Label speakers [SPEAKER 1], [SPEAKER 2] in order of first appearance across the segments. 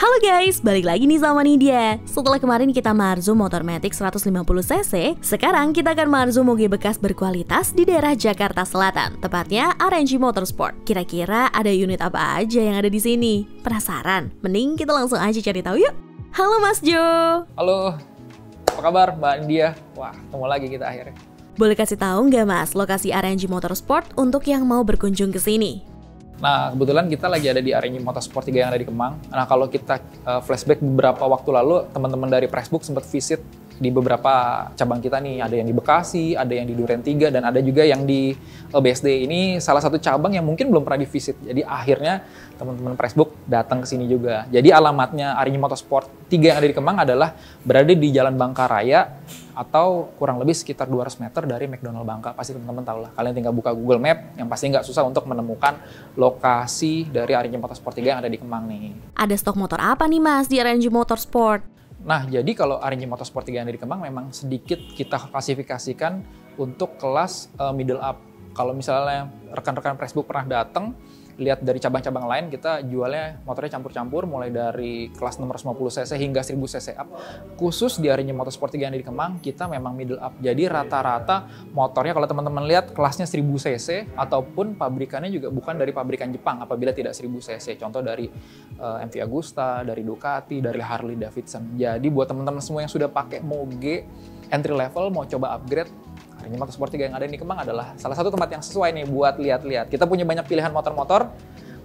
[SPEAKER 1] Halo guys, balik lagi nih sama Nidia. Setelah kemarin kita marzo motor Matic 150cc, sekarang kita akan marzo moge bekas berkualitas di daerah Jakarta Selatan, tepatnya RNG Motorsport. Kira-kira ada unit apa aja yang ada di sini? Penasaran? Mending kita langsung aja cari tahu yuk. Halo Mas Jo.
[SPEAKER 2] Halo, apa kabar Mbak Nidia? Wah, ketemu lagi kita akhirnya.
[SPEAKER 1] Boleh kasih tahu nggak Mas lokasi RNG Motorsport untuk yang mau berkunjung ke sini?
[SPEAKER 2] Nah, kebetulan kita lagi ada di RNG Motorsport 3 yang ada di Kemang. Nah, kalau kita flashback beberapa waktu lalu, teman-teman dari Pressbook sempat visit di beberapa cabang kita nih. Ada yang di Bekasi, ada yang di Duren 3, dan ada juga yang di BSD. Ini salah satu cabang yang mungkin belum pernah di-visit. Jadi akhirnya teman-teman Pressbook datang ke sini juga. Jadi alamatnya RNG Motorsport 3 yang ada di Kemang adalah berada di Jalan Bangkaraya, atau kurang lebih sekitar 200 meter dari McDonald Bangka. Pasti teman-teman tahu lah. Kalian tinggal buka Google Map, yang pasti nggak susah untuk menemukan lokasi dari RNG Motorsport 3 yang ada di Kemang nih.
[SPEAKER 1] Ada stok motor apa nih Mas di RNG Motorsport?
[SPEAKER 2] Nah, jadi kalau RNG Motorsport 3 yang ada di Kemang memang sedikit kita klasifikasikan untuk kelas middle up. Kalau misalnya rekan-rekan Pressbook pernah datang, lihat dari cabang-cabang lain, kita jualnya motornya campur-campur, mulai dari kelas nomor 50cc hingga 1000cc up. Khusus di RNG Motorsport 3 yang ada di Kemang, kita memang middle up. Jadi rata-rata motornya kalau teman-teman lihat kelasnya 1000cc, ataupun pabrikannya juga bukan dari pabrikan Jepang apabila tidak 1000cc. Contoh dari MV Agusta, dari Ducati, dari Harley Davidson. Jadi buat teman-teman semua yang sudah pakai moge entry level, mau coba upgrade, RNG Motorsport 3 yang ada di Kemang adalah salah satu tempat yang sesuai nih buat lihat-lihat. Kita punya banyak pilihan motor-motor,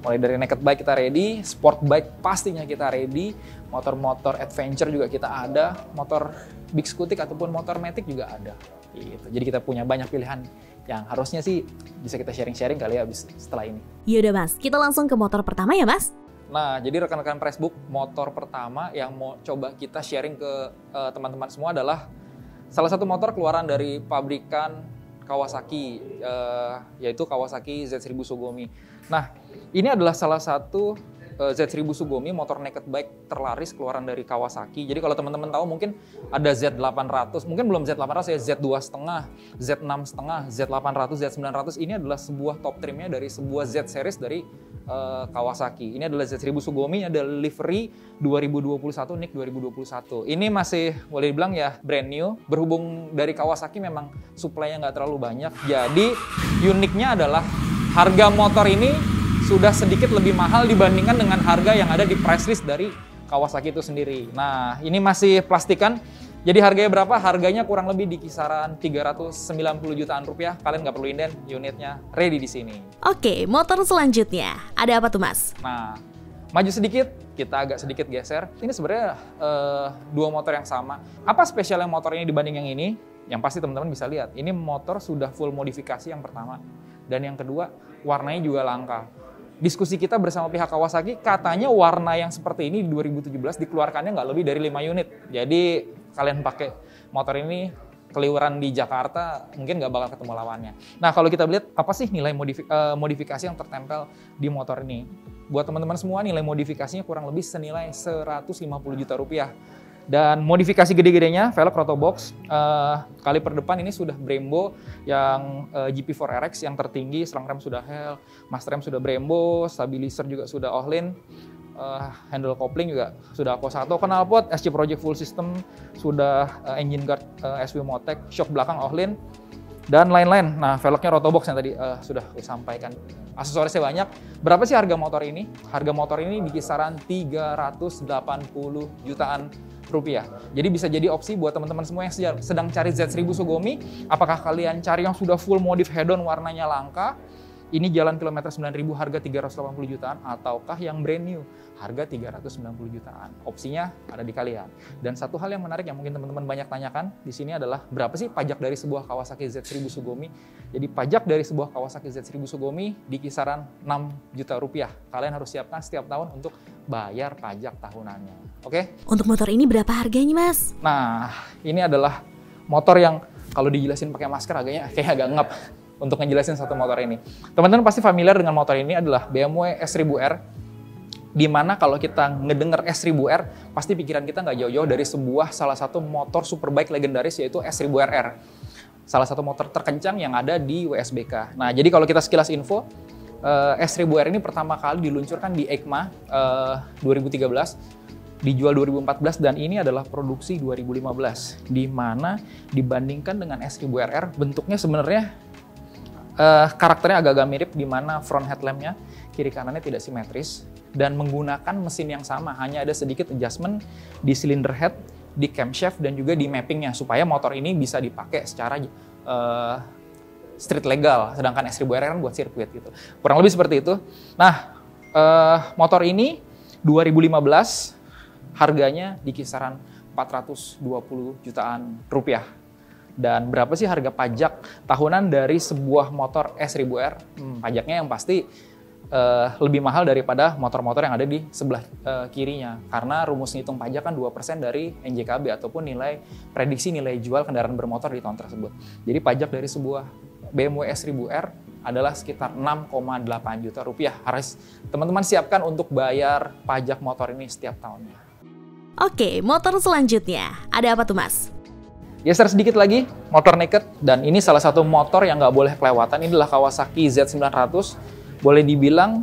[SPEAKER 2] mulai dari naked bike kita ready, sport bike pastinya kita ready, motor-motor adventure juga kita ada, motor big scootik ataupun motor matic juga ada. Gitu. Jadi kita punya banyak pilihan yang harusnya sih bisa kita sharing-sharing kali ya abis setelah ini.
[SPEAKER 1] Yaudah Mas, kita langsung ke motor pertama ya Mas?
[SPEAKER 2] Nah, jadi rekan-rekan Pressbook, motor pertama yang mau coba kita sharing ke teman-teman semua adalah salah satu motor keluaran dari pabrikan Kawasaki, yaitu Kawasaki Z1000 Sugomi. Nah, ini adalah salah satu Z1000 Sugomi, motor naked bike terlaris keluaran dari Kawasaki. Jadi kalau teman-teman tahu mungkin ada Z800, mungkin belum Z800 ya, Z2,5, Z6,5, Z800, Z900. Ini adalah sebuah top trimnya dari sebuah Z series dari Kawasaki. Ini adalah Z1000 Sugomi, ada livery 2021, NIK 2021. Ini masih boleh dibilang ya brand new. Berhubung dari Kawasaki memang supply-nya nggak terlalu banyak. Jadi uniknya adalah harga motor ini sudah sedikit lebih mahal dibandingkan dengan harga yang ada di price list dari Kawasaki itu sendiri. Nah, ini masih plastikan. Jadi harganya berapa? Harganya kurang lebih di kisaran 390 jutaan rupiah. Kalian nggak perlu inden, unitnya ready di sini.
[SPEAKER 1] Oke, motor selanjutnya. Ada apa tuh Mas?
[SPEAKER 2] Nah, maju sedikit, kita agak sedikit geser. Ini sebenarnya dua motor yang sama. Apa spesialnya motor ini dibanding yang ini? Yang pasti teman-teman bisa lihat. Ini motor sudah full modifikasi yang pertama. Dan yang kedua, warnanya juga langka. Diskusi kita bersama pihak Kawasaki, katanya warna yang seperti ini di 2017 dikeluarkannya nggak lebih dari 5 unit. Jadi kalian pakai motor ini keliuran di Jakarta, mungkin nggak bakal ketemu lawannya. Nah, kalau kita lihat apa sih nilai modifikasi yang tertempel di motor ini? Buat teman-teman semua, nilai modifikasinya kurang lebih senilai 150 juta rupiah. Dan modifikasi gede-gedenya, velg rotobox, kaliper depan ini sudah Brembo yang GP4RX yang tertinggi, selang rem sudah Hell, master rem sudah Brembo, stabilizer juga sudah Ohlin, handle coupling juga sudah Aqua 1, knalpot SC Project full system, sudah engine guard SW Motec, shock belakang Ohlin, dan lain-lain. Nah, velgnya rotobox yang tadi sudah saya sampaikan. Aksesorisnya banyak. Berapa sih harga motor ini? Harga motor ini di kisaran 380 jutaan rupiah. Jadi bisa jadi opsi buat teman-teman semua yang sedang cari Z1000 Sugomi. Apakah kalian cari yang sudah full modif head-on warnanya langka? Ini jalan kilometer 9.000 harga 380 jutaan, ataukah yang brand new harga 390 jutaan. Opsinya ada di kalian. Dan satu hal yang menarik yang mungkin teman-teman banyak tanyakan di sini adalah berapa sih pajak dari sebuah Kawasaki Z1000 Sugomi? Jadi pajak dari sebuah Kawasaki Z1000 Sugomi di kisaran 6 juta rupiah. Kalian harus siapkan setiap tahun untuk bayar pajak tahunannya. Oke?
[SPEAKER 1] Untuk motor ini berapa harganya Mas?
[SPEAKER 2] Nah, ini adalah motor yang kalau dijelasin pakai masker kayak agak ngap untuk ngejelasin satu motor ini. Teman-teman pasti familiar dengan motor ini adalah BMW S1000R, di mana kalau kita ngedenger S1000R, pasti pikiran kita nggak jauh-jauh dari salah satu motor superbike legendaris, yaitu S1000RR. Salah satu motor terkencang yang ada di WSBK. Nah, jadi kalau kita sekilas info, S1000R ini pertama kali diluncurkan di EICMA 2013, dijual 2014, dan ini adalah produksi 2015. Di mana dibandingkan dengan S1000RR, bentuknya sebenarnya karakternya agak-agak mirip, di mana front headlampnya kiri kanannya tidak simetris dan menggunakan mesin yang sama, hanya ada sedikit adjustment di cylinder head, di camshaft, dan juga di mappingnya supaya motor ini bisa dipakai secara street legal, sedangkan S1000RR kan buat sirkuit gitu. Kurang lebih seperti itu. Nah, motor ini 2015 harganya di kisaran 420 jutaan rupiah. Dan berapa sih harga pajak tahunan dari sebuah motor S1000R? Pajaknya yang pasti lebih mahal daripada motor-motor yang ada di sebelah kirinya. Karena rumus ngitung pajak kan 2% dari NJKB ataupun prediksi nilai jual kendaraan bermotor di tahun tersebut. Jadi pajak dari sebuah BMW S1000R adalah sekitar 6,8 juta rupiah. Harus teman-teman siapkan untuk bayar pajak motor ini setiap tahunnya.
[SPEAKER 1] Oke, motor selanjutnya. Ada apa tuh, Mas?
[SPEAKER 2] Geser sedikit lagi, motor naked. Dan ini salah satu motor yang nggak boleh kelewatan. Ini adalah Kawasaki Z900. Boleh dibilang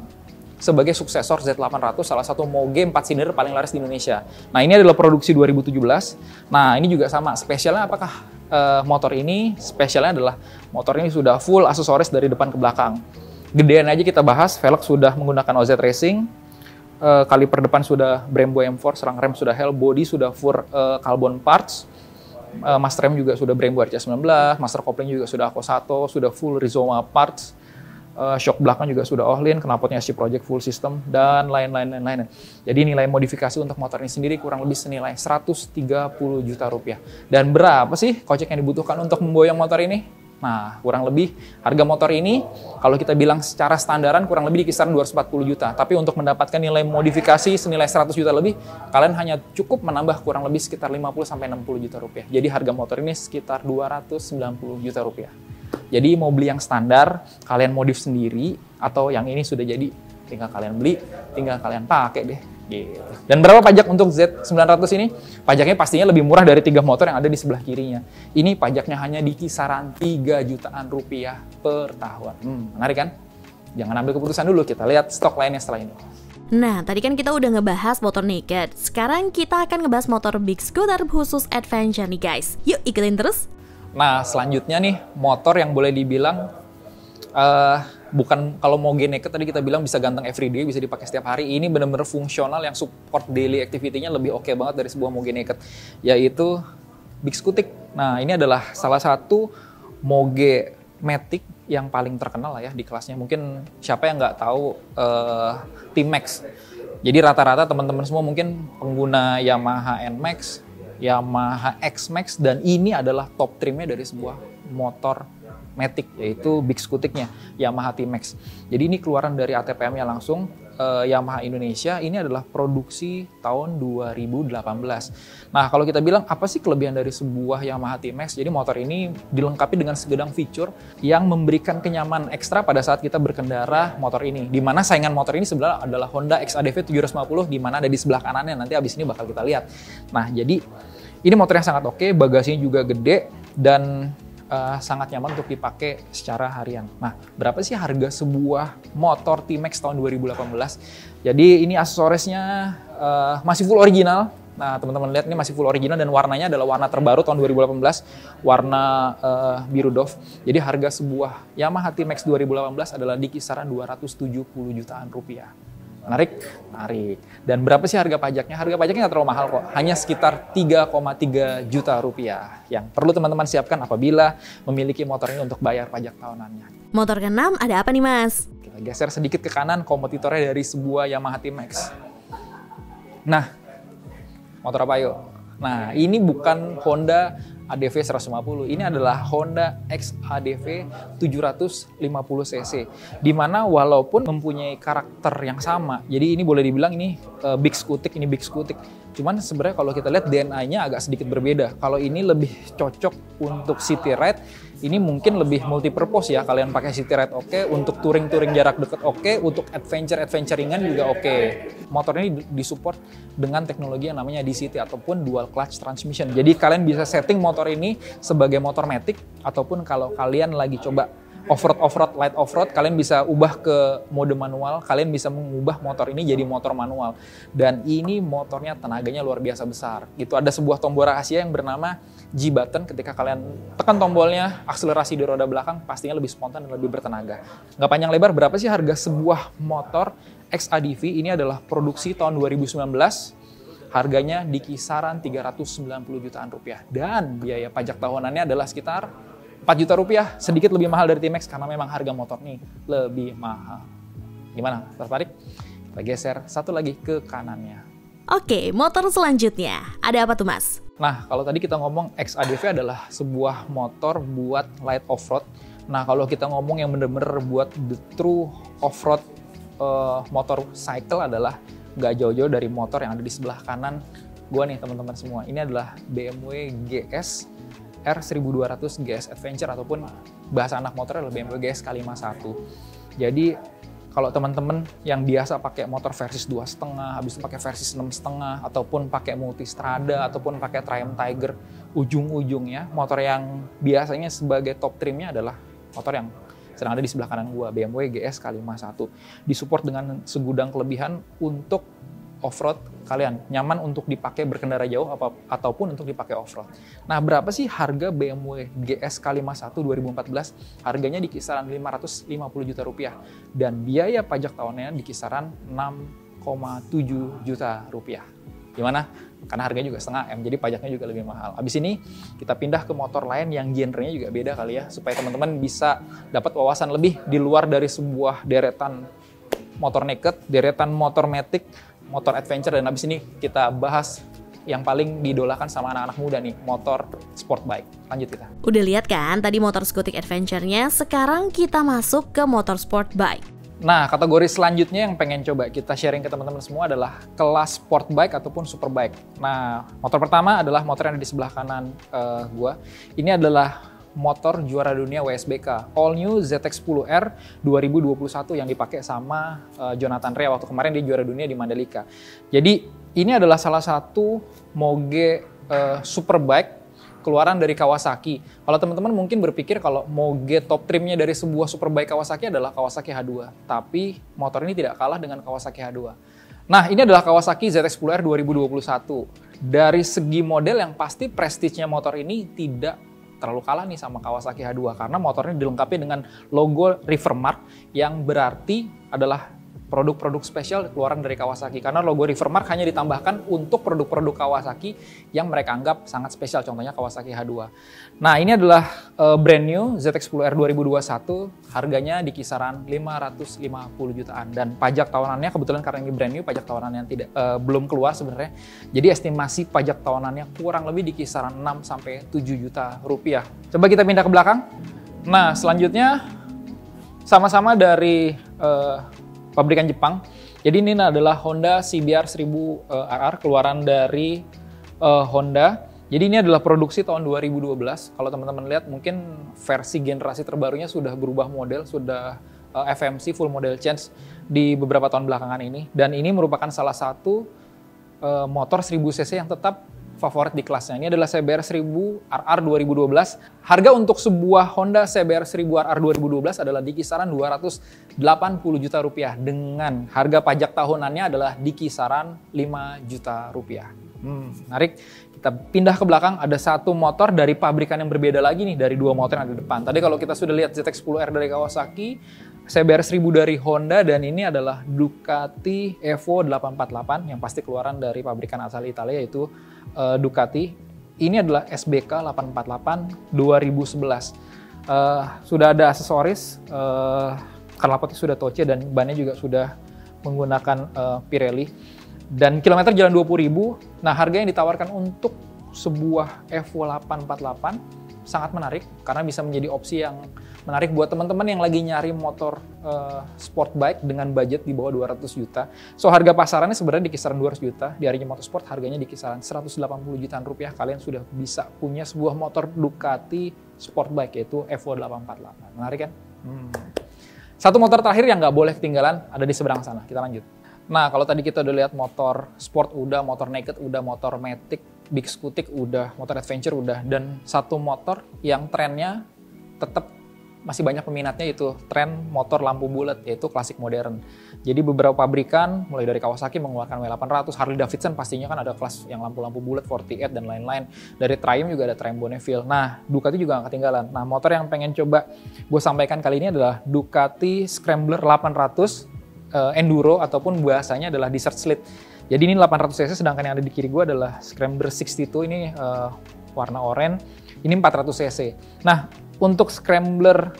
[SPEAKER 2] sebagai suksesor Z800, salah satu moge 4 silinder paling laris di Indonesia. Nah, ini adalah produksi 2017. Nah, ini juga sama. Spesialnya apakah motor ini? Spesialnya adalah motor ini sudah full aksesoris dari depan ke belakang. Gedean aja kita bahas, velg sudah menggunakan OZ Racing, kaliper depan sudah Brembo M4, serang rem sudah Hell, body sudah full carbon parts, master rem juga sudah Brembo RC19, master kopling juga sudah Ako1, sudah full Rizoma parts, shock belakang juga sudah Ohlin, knalpotnya SC Project full system, dan lain-lain. Jadi nilai modifikasi untuk motor ini sendiri kurang lebih senilai 130 juta rupiah. Dan berapa sih kocek yang dibutuhkan untuk memboyong motor ini? Nah, kurang lebih harga motor ini, kalau kita bilang secara standaran kurang lebih di kisaran 240 juta. Tapi untuk mendapatkan nilai modifikasi senilai 100 juta lebih, kalian hanya cukup menambah kurang lebih sekitar 50-60 juta rupiah. Jadi harga motor ini sekitar 290 juta rupiah. Jadi mau beli yang standar, kalian modif sendiri, atau yang ini sudah jadi, tinggal kalian beli, tinggal kalian pakai deh. Gitu. Dan berapa pajak untuk Z900 ini? Pajaknya pastinya lebih murah dari 3 motor yang ada di sebelah kirinya. Ini pajaknya hanya di kisaran 3 jutaan rupiah per tahun. Menarik kan? Jangan ambil keputusan dulu, kita lihat stok lainnya setelah ini.
[SPEAKER 1] Nah, tadi kan kita udah ngebahas motor naked. Sekarang kita akan ngebahas motor big scooter khusus adventure nih guys. Yuk ikutin terus.
[SPEAKER 2] Nah, selanjutnya nih, motor yang boleh dibilang bukan kalau mau naked tadi kita bilang bisa ganteng everyday, bisa dipakai setiap hari. Ini benar-benar fungsional yang support daily activity-nya lebih oke banget dari sebuah moge naked, yaitu Big Scootic. Nah, ini adalah salah satu moge matic yang paling terkenal lah ya di kelasnya. Mungkin siapa yang nggak tahu T-Max. Jadi rata-rata teman-teman semua mungkin pengguna Yamaha NMAX, Yamaha X-Max, dan ini adalah top trimnya dari sebuah motor matic, yaitu Big Scootic-nya Yamaha T-Max. Jadi ini keluaran dari ATPM-nya langsung Yamaha Indonesia. Ini adalah produksi tahun 2018. Nah, kalau kita bilang apa sih kelebihan dari sebuah Yamaha T-Max? Jadi motor ini dilengkapi dengan segedang fitur yang memberikan kenyamanan ekstra pada saat kita berkendara motor ini. Di mana saingan motor ini sebenarnya adalah Honda XADV 750, di mana ada di sebelah kanannya, nanti abis ini bakal kita lihat. Nah, jadi ini motor yang sangat oke, bagasinya juga gede, dan sangat nyaman untuk dipakai secara harian. Nah, berapa sih harga sebuah motor T-Max tahun 2018? Jadi ini aksesorisnya masih full original. Nah, teman-teman lihat ini masih full original dan warnanya adalah warna terbaru tahun 2018, warna biru Dove. Jadi harga sebuah Yamaha T-Max 2018 adalah di kisaran 270 jutaan rupiah. Menarik? Menarik. Dan berapa sih harga pajaknya? Harga pajaknya nggak terlalu mahal kok. Hanya sekitar 3,3 juta rupiah. Yang perlu teman-teman siapkan apabila memiliki motor ini untuk bayar pajak tahunannya.
[SPEAKER 1] Motor ke-6 ada apa nih Mas?
[SPEAKER 2] Kita geser sedikit ke kanan, kompetitornya dari sebuah Yamaha T-Max. Nah, motor apa yuk? Nah, ini bukan Honda ADV 150, ini adalah Honda XADV 750cc, di mana walaupun mempunyai karakter yang sama, jadi ini boleh dibilang ini Big Scootic, ini Big Scootic, cuman sebenarnya kalau kita lihat DNA-nya agak sedikit berbeda. Kalau ini lebih cocok untuk city ride, ini mungkin lebih multipurpose ya, kalian pakai city ride oke, untuk touring jarak dekat oke, untuk adventure ringan juga oke. Motor ini disupport dengan teknologi yang namanya DCT ataupun dual clutch transmission. Jadi kalian bisa setting motor ini sebagai motor matic, ataupun kalau kalian lagi coba off-road, light off-road, kalian bisa ubah ke mode manual, kalian bisa mengubah motor ini jadi motor manual. Dan ini motornya tenaganya luar biasa besar. Itu ada sebuah tombol rahasia yang bernama G button. Ketika kalian tekan tombolnya, akselerasi di roda belakang pastinya lebih spontan dan lebih bertenaga. Nggak panjang lebar, berapa sih harga sebuah motor XADV? Ini adalah produksi tahun 2019. Harganya di kisaran 390 jutaan rupiah. Dan biaya pajak tahunannya adalah sekitar 4 juta rupiah, sedikit lebih mahal dari T-Max karena memang harga motor nih lebih mahal. Gimana? Tertarik? Kita geser satu lagi ke kanannya.
[SPEAKER 1] Oke, motor selanjutnya. Ada apa tuh, Mas?
[SPEAKER 2] Nah, kalau tadi kita ngomong XADV adalah sebuah motor buat light off-road. Nah, kalau kita ngomong yang bener-bener buat the true off-road motorcycle adalah nggak jauh-jauh dari motor yang ada di sebelah kanan gua nih, teman-teman semua. Ini adalah BMW GS R1200 GS Adventure, ataupun bahasa anak motor adalah BMW GS K51. Jadi kalau teman-teman yang biasa pakai motor versi 2,5, habis itu pakai versi 6,5, ataupun pakai Multistrada, ataupun pakai Triumph Tiger, ujung-ujungnya motor yang biasanya sebagai top trimnya adalah motor yang sedang ada di sebelah kanan gua, BMW GS K51. Disupport dengan segudang kelebihan untuk off-road kalian, nyaman untuk dipakai berkendara jauh ataupun untuk dipakai off-road. Nah, berapa sih harga BMW GS K51 2014? Harganya di kisaran 550 juta rupiah dan biaya pajak tahunnya di kisaran 6,7 juta rupiah. Gimana? Karena harganya juga setengah M, jadi pajaknya juga lebih mahal. Abis ini kita pindah ke motor lain yang genrenya juga beda kali ya, supaya teman-teman bisa dapat wawasan lebih di luar dari sebuah deretan motor naked, deretan motor matic, motor adventure, dan abis ini kita bahas yang paling didolakan sama anak-anak muda nih, motor sport bike. Lanjut kita.
[SPEAKER 1] Udah lihat kan tadi motor skutik adventure-nya, sekarang kita masuk ke motor sport bike.
[SPEAKER 2] Nah, kategori selanjutnya yang pengen coba kita sharing ke teman-teman semua adalah kelas sport bike ataupun super bike. Nah, motor pertama adalah motor yang ada di sebelah kanan gua. Ini adalah motor juara dunia WSBK, All New ZX10R 2021 yang dipakai sama Jonathan Rea waktu kemarin dia juara dunia di Mandalika. Jadi ini adalah salah satu moge superbike keluaran dari Kawasaki. Kalau teman-teman mungkin berpikir kalau moge top trimnya dari sebuah superbike Kawasaki adalah Kawasaki H2, tapi motor ini tidak kalah dengan Kawasaki H2. Nah, ini adalah Kawasaki ZX10R 2021. Dari segi model yang pasti prestige-nya motor ini tidak terlalu kalah nih sama Kawasaki H2 karena motornya dilengkapi dengan logo Rivermark yang berarti adalah produk-produk spesial keluaran dari Kawasaki, karena logo Rivermark hanya ditambahkan untuk produk-produk Kawasaki yang mereka anggap sangat spesial, contohnya Kawasaki H2. Nah, ini adalah brand new ZX10R 2021, harganya di kisaran 550 jutaan dan pajak tahunannya kebetulan karena ini brand new, pajak tahunannya tidak belum keluar sebenarnya. Jadi estimasi pajak tahunannya kurang lebih di kisaran 6 sampai 7 juta rupiah. Coba kita pindah ke belakang. Nah, selanjutnya sama-sama dari pabrikan Jepang. Jadi ini adalah Honda CBR 1000 RR keluaran dari Honda. Jadi ini adalah produksi tahun 2012. Kalau teman-teman lihat mungkin versi generasi terbarunya sudah berubah model, sudah FMC full model change di beberapa tahun belakangan ini. Dan ini merupakan salah satu motor 1000 cc yang tetap favorit di kelasnya. Ini adalah CBR 1000 RR 2012. Harga untuk sebuah Honda CBR 1000 RR 2012 adalah di kisaran 280 juta rupiah dengan harga pajak tahunannya adalah di kisaran 5 juta rupiah. Menarik. Kita pindah ke belakang, ada satu motor dari pabrikan yang berbeda lagi nih dari dua motor yang ada di depan. Tadi kalau kita sudah lihat ZX10R dari Kawasaki, CBR 1000 dari Honda, dan ini adalah Ducati Evo 848 yang pasti keluaran dari pabrikan asal Italia yaitu Ducati. Ini adalah SBK 848 2011. Sudah ada aksesoris, knalpotnya sudah Toce dan bannya juga sudah menggunakan Pirelli. Dan kilometer jalan 20.000. Nah, harga yang ditawarkan untuk sebuah Evo 848 sangat menarik karena bisa menjadi opsi yang menarik buat teman-teman yang lagi nyari motor sport bike dengan budget di bawah 200 juta. So, harga pasarannya sebenarnya di kisaran 200 juta. Di Harinya Motorsport harganya di kisaran 180 jutaan rupiah. Kalian sudah bisa punya sebuah motor Ducati sport bike yaitu Evo 848. Menarik kan? Satu motor terakhir yang nggak boleh ketinggalan ada di seberang sana. Kita lanjut. Nah, kalau tadi kita udah lihat motor sport udah, motor naked udah, motor matic, big scootik udah, motor adventure udah, dan satu motor yang trennya tetap masih banyak peminatnya itu tren motor lampu bulat, yaitu klasik modern. Jadi beberapa pabrikan, mulai dari Kawasaki mengeluarkan W800, Harley Davidson pastinya kan ada kelas yang lampu-lampu bulat, 48 dan lain-lain. Dari Triumph juga ada Triumph Bonneville. Nah, Ducati juga nggak ketinggalan. Nah, motor yang pengen coba gue sampaikan kali ini adalah Ducati Scrambler 800 Enduro, ataupun bahasanya adalah Desert Sled. Jadi ini 800 cc, sedangkan yang ada di kiri gue adalah Scrambler 62, ini warna oranye, ini 400 cc. Nah, untuk Scrambler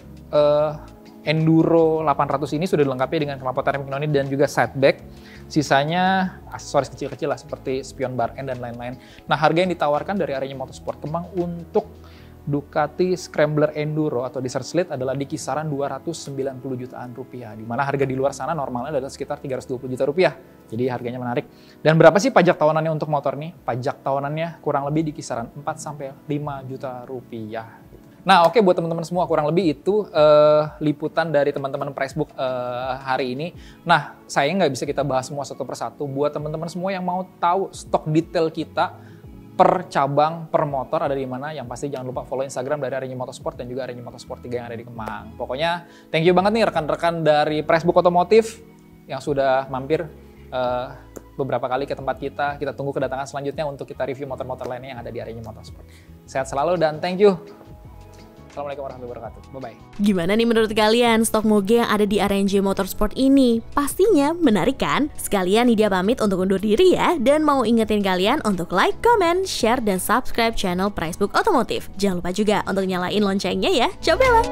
[SPEAKER 2] Enduro 800 ini sudah dilengkapi dengan knalpot termik dan juga sideback. Sisanya aksesoris kecil-kecil lah seperti spion bar end dan lain-lain. Nah, harga yang ditawarkan dari Arennya Motorsport Kemang untuk Ducati Scrambler Enduro atau Desert Sled adalah di kisaran 290 jutaan rupiah, di mana harga di luar sana normalnya adalah sekitar 320 juta rupiah. Jadi harganya menarik. Dan berapa sih pajak tahunannya untuk motor ini? Pajak tahunannya kurang lebih di kisaran 4-5 juta rupiah. Nah, oke, buat teman-teman semua, kurang lebih itu liputan dari teman-teman Pricebook hari ini. Nah, saya nggak bisa kita bahas semua satu persatu. Buat teman-teman semua yang mau tahu stok detail kita per cabang, per motor ada di mana, yang pasti jangan lupa follow Instagram dari Arennya Motorsport dan juga Arennya Motorsport 3 yang ada di Kemang. Pokoknya thank you banget nih rekan-rekan dari Pricebook Otomotif yang sudah mampir beberapa kali ke tempat kita. Kita tunggu kedatangan selanjutnya untuk kita review motor-motor lainnya yang ada di Arennya Motorsport. Sehat selalu dan thank you. Assalamualaikum warahmatullahi wabarakatuh. Bye-bye.
[SPEAKER 1] Gimana nih menurut kalian stok moge yang ada di RNJ Motorsport ini? Pastinya menarik kan? Sekalian Nidia pamit untuk undur diri ya, dan mau ingetin kalian untuk like, comment, share, dan subscribe channel Pricebook Otomotif. Jangan lupa juga untuk nyalain loncengnya ya. Coba lah!